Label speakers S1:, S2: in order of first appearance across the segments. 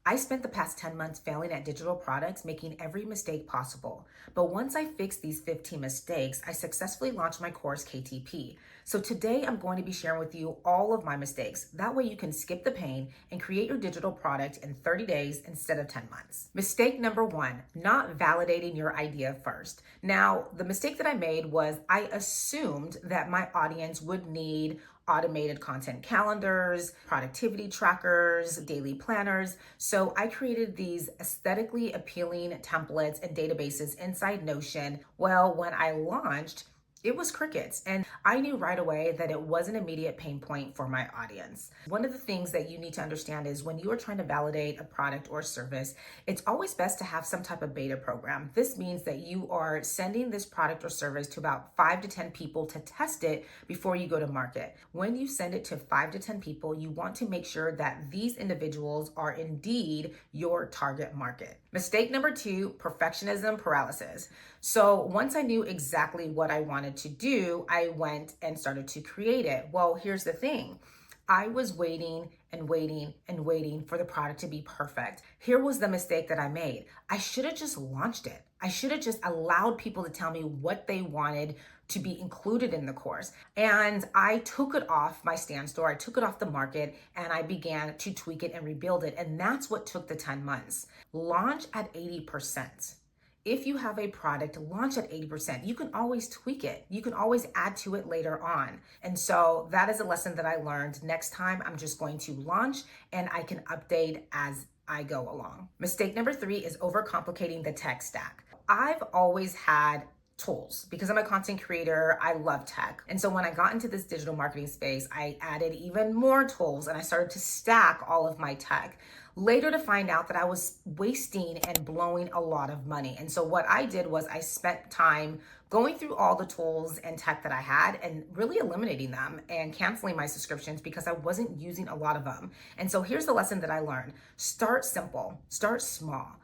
S1: I spent the past 10 months failing at digital products, making every mistake possible. But once I fixed these 15 mistakes, I successfully launched my course, KTP. So today I'm going to be sharing with you all of my mistakes. That way you can skip the pain and create your digital product in 30 days instead of 10 months. Mistake number one, not validating your idea first. Now, the mistake that I made was I assumed that my audience would need automated content calendars, productivity trackers, daily planners. So I created these aesthetically appealing templates and databases inside Notion. Well, when I launched, it was crickets. And I knew right away that it was an immediate pain point for my audience. One of the things that you need to understand is when you are trying to validate a product or service, it's always best to have some type of beta program. This means that you are sending this product or service to about 5 to 10 people to test it before you go to market. When you send it to 5 to 10 people, you want to make sure that these individuals are indeed your target market. Mistake number two, perfectionism paralysis. So once I knew exactly what I wanted to do, I went and started to create it. Well, here's the thing. I was waiting and waiting and waiting for the product to be perfect. Here was the mistake that I made. I should have just launched it. I should have just allowed people to tell me what they wanted to be included in the course. And I took it off my stand store, I took it off the market, and I began to tweak it and rebuild it. And that's what took the 10 months. Launch at 80%. If you have a product, launch at 80%. You can always tweak it. You can always add to it later on. And so that is a lesson that I learned. Next time, I'm just going to launch and I can update as I go along. Mistake number three is overcomplicating the tech stack. I've always had tools because I'm a content creator. I love tech. And so when I got into this digital marketing space, I added even more tools and I started to stack all of my tech. Later to find out that I was wasting and blowing a lot of money. And so what I did was I spent time going through all the tools and tech that I had and really eliminating them and canceling my subscriptions because I wasn't using a lot of them. And so here's the lesson that I learned. Start simple, start small.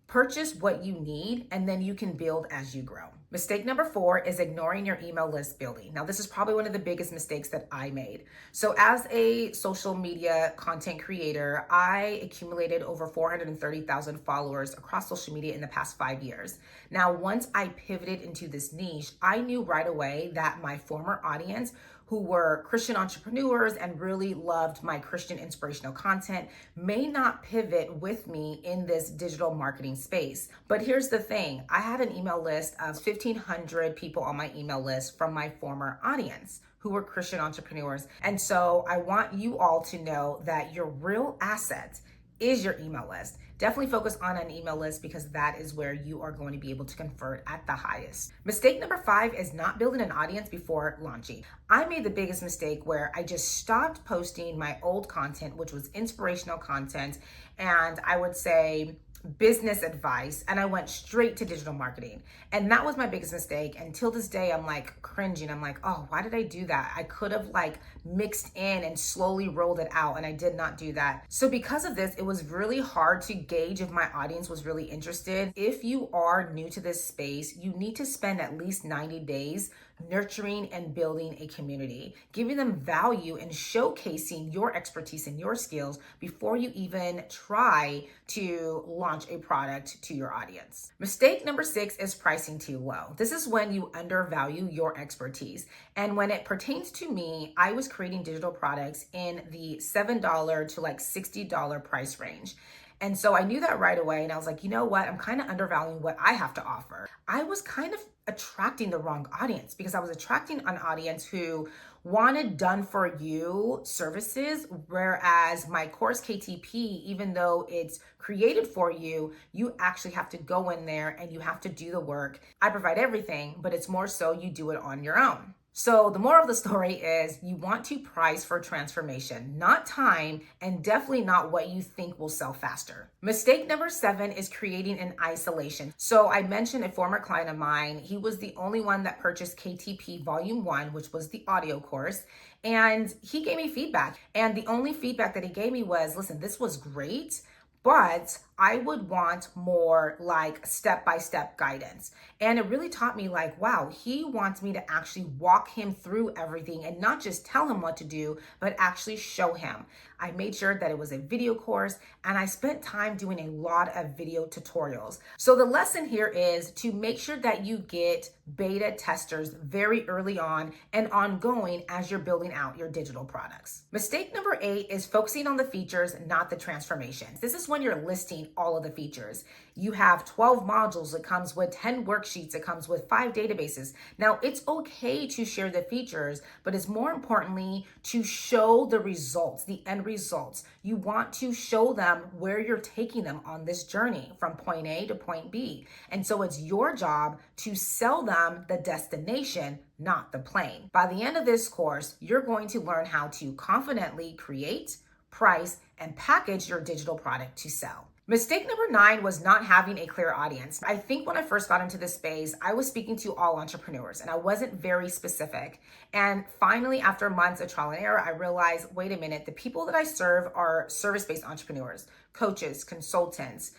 S1: Purchase what you need, and then you can build as you grow. Mistake number four is ignoring your email list building. Now, this is probably one of the biggest mistakes that I made. So as a social media content creator, I accumulated over 430,000 followers across social media in the past 5 years. Now, once I pivoted into this niche, I knew right away that my former audience who were Christian entrepreneurs and really loved my Christian inspirational content may not pivot with me in this digital marketing space. But here's the thing. I had an email list of 1,500 people on my email list from my former audience who were Christian entrepreneurs. And so I want you all to know that your real asset is your email list. Definitely focus on an email list because that is where you are going to be able to convert at the highest. Mistake number five is not building an audience before launching. I made the biggest mistake where I just stopped posting my old content, which was inspirational content, and I would say business advice, and I went straight to digital marketing. And that was my biggest mistake. Until this day, I'm like cringing. I'm like, oh, why did I do that? I could have like mixed in and slowly rolled it out, and I did not do that. So because of this, it was really hard to gauge if my audience was really interested. If you are new to this space, you need to spend at least 90 days nurturing and building a community, giving them value and showcasing your expertise and your skills before you even try to launch a product to your audience. Mistake number six is pricing too low. This is when you undervalue your expertise. And when it pertains to me, I was creating digital products in the $7 to like $60 price range. And so I knew that right away. And I was like, you know what? I'm kind of undervaluing what I have to offer. I was kind of attracting the wrong audience because I was attracting an audience who wanted done for you services. Whereas my course KTP, even though it's created for you, you actually have to go in there and you have to do the work. I provide everything, but it's more so you do it on your own. So the moral of the story is you want to price for transformation, not time, and definitely not what you think will sell faster. Mistake number seven is creating an isolation. So I mentioned a former client of mine. He was the only one that purchased KTP Volume 1, which was the audio course. And he gave me feedback. And the only feedback that he gave me was, listen, this was great, but I would want more like step-by-step guidance. And it really taught me like, wow, he wants me to actually walk him through everything and not just tell him what to do, but actually show him. I made sure that it was a video course, and I spent time doing a lot of video tutorials. So the lesson here is to make sure that you get beta testers very early on and ongoing as you're building out your digital products. Mistake number 8 is focusing on the features, not the transformations. This is when you're listing all of the features. You have 12 modules, it comes with 10 worksheets, it comes with 5 databases. Now, it's okay to share the features, but it's more importantly to show the results, the end results. You want to show them where you're taking them on this journey from point A to point B. And so it's your job to sell them the destination, not the plane. By the end of this course, you're going to learn how to confidently create, price, and package your digital product to sell. Mistake number 9 was not having a clear audience. I think when I first got into this space, I was speaking to all entrepreneurs and I wasn't very specific. And finally, after months of trial and error, I realized, wait a minute, the people that I serve are service-based entrepreneurs, coaches, consultants,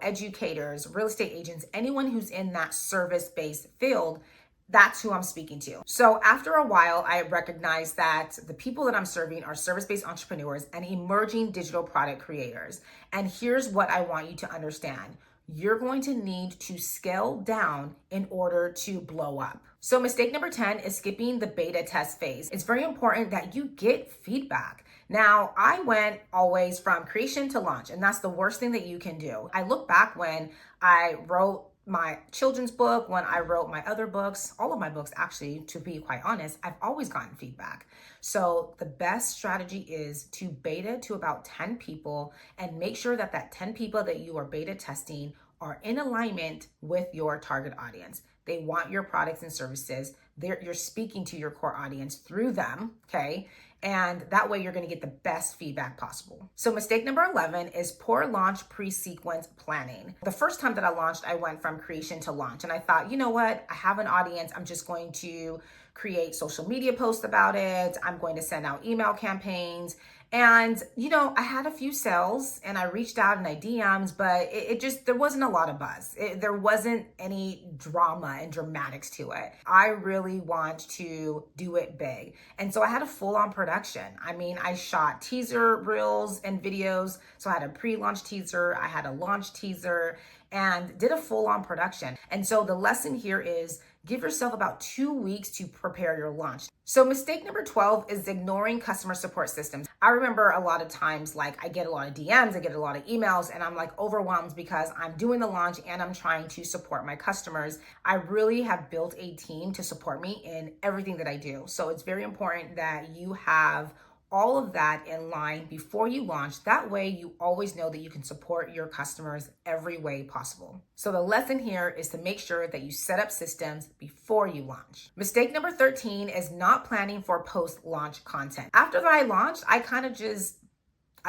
S1: educators, real estate agents, anyone who's in that service-based field. That's who I'm speaking to. So after a while, I recognized that the people that I'm serving are service-based entrepreneurs and emerging digital product creators. And here's what I want you to understand. You're going to need to scale down in order to blow up. So mistake number 10 is skipping the beta test phase. It's very important that you get feedback. Now, I went always from creation to launch, and that's the worst thing that you can do. I look back when I wrote my children's book, when I wrote my other books, all of my books, actually, to be quite honest, I've always gotten feedback. So the best strategy is to beta to about 10 people and make sure that that 10 people that you are beta testing are in alignment with your target audience. They want your products and services. You're speaking to your core audience through them, okay? And that way you're going to get the best feedback possible. So mistake number 11 is poor launch pre-sequence planning. The first time that I launched, I went from creation to launch. And I thought, you know what? I have an audience. I'm just going to create social media posts about it. I'm going to send out email campaigns. And, I had a few sales and I reached out and I DMs, but there wasn't a lot of buzz. There wasn't any drama and dramatics to it. I really want to do it big. And so I had a full-on production. I shot teaser reels and videos. So I had a pre-launch teaser, I had a launch teaser, and did a full-on production. And so the lesson here is give yourself about 2 weeks to prepare your launch. So mistake number 12 is ignoring customer support systems. I remember a lot of times, I get a lot of DMs, I get a lot of emails, and I'm overwhelmed because I'm doing the launch and I'm trying to support my customers. I really have built a team to support me in everything that I do. So it's very important that you have all of that in line before you launch. That way you always know that you can support your customers every way possible. So the lesson here is to make sure that you set up systems before you launch. Mistake number 13 is not planning for post-launch content. After I launched, I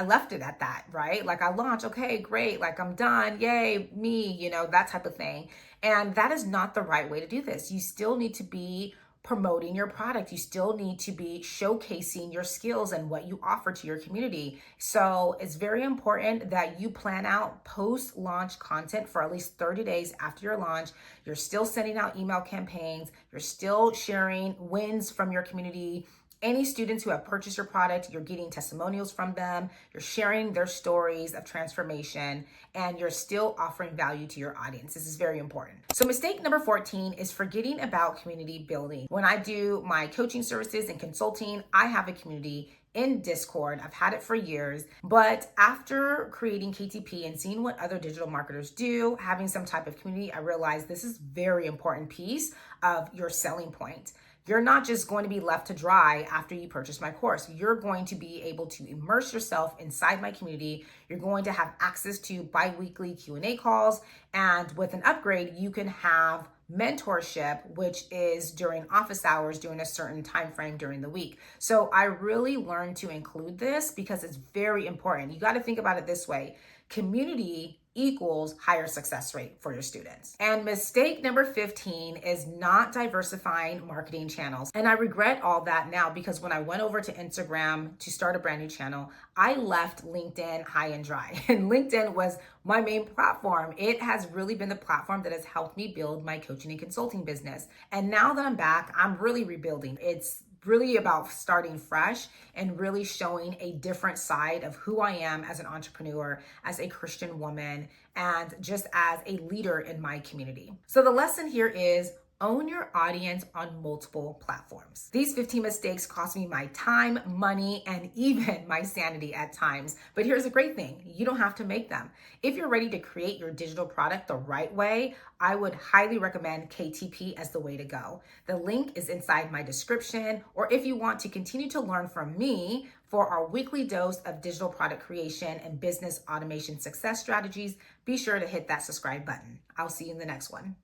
S1: left it at that, right? I launch, okay, great. I'm done. Yay, me, that type of thing. And that is not the right way to do this. You still need to be promoting your product. You still need to be showcasing your skills and what you offer to your community. So it's very important that you plan out post-launch content for at least 30 days after your launch. You're still sending out email campaigns. You're still sharing wins from your community. Any students who have purchased your product, you're getting testimonials from them, you're sharing their stories of transformation, and you're still offering value to your audience. This is very important. So mistake number 14 is forgetting about community building. When I do my coaching services and consulting, I have a community in Discord. I've had it for years, but after creating KTP and seeing what other digital marketers do, having some type of community, I realized this is a very important piece of your selling point. You're not just going to be left to dry after you purchase my course. You're going to be able to immerse yourself inside my community. You're going to have access to bi-weekly Q&A calls. And with an upgrade, you can have mentorship, which is during office hours, during a certain time frame during the week. So I really learned to include this because it's very important. You got to think about it this way. Community equals higher success rate for your students. And mistake number 15 is not diversifying marketing channels. And I regret all that now because when I went over to Instagram to start a brand new channel, I left LinkedIn high and dry. And LinkedIn was my main platform. It has really been the platform that has helped me build my coaching and consulting business. And now that I'm back, I'm really rebuilding. It's really about starting fresh and really showing a different side of who I am as an entrepreneur, as a Christian woman, and just as a leader in my community. So the lesson here is own your audience on multiple platforms. These 15 mistakes cost me my time, money, and even my sanity at times. But here's a great thing. You don't have to make them. If you're ready to create your digital product the right way, I would highly recommend KTP as the way to go. The link is inside my description, or if you want to continue to learn from me for our weekly dose of digital product creation and business automation success strategies, be sure to hit that subscribe button. I'll see you in the next one.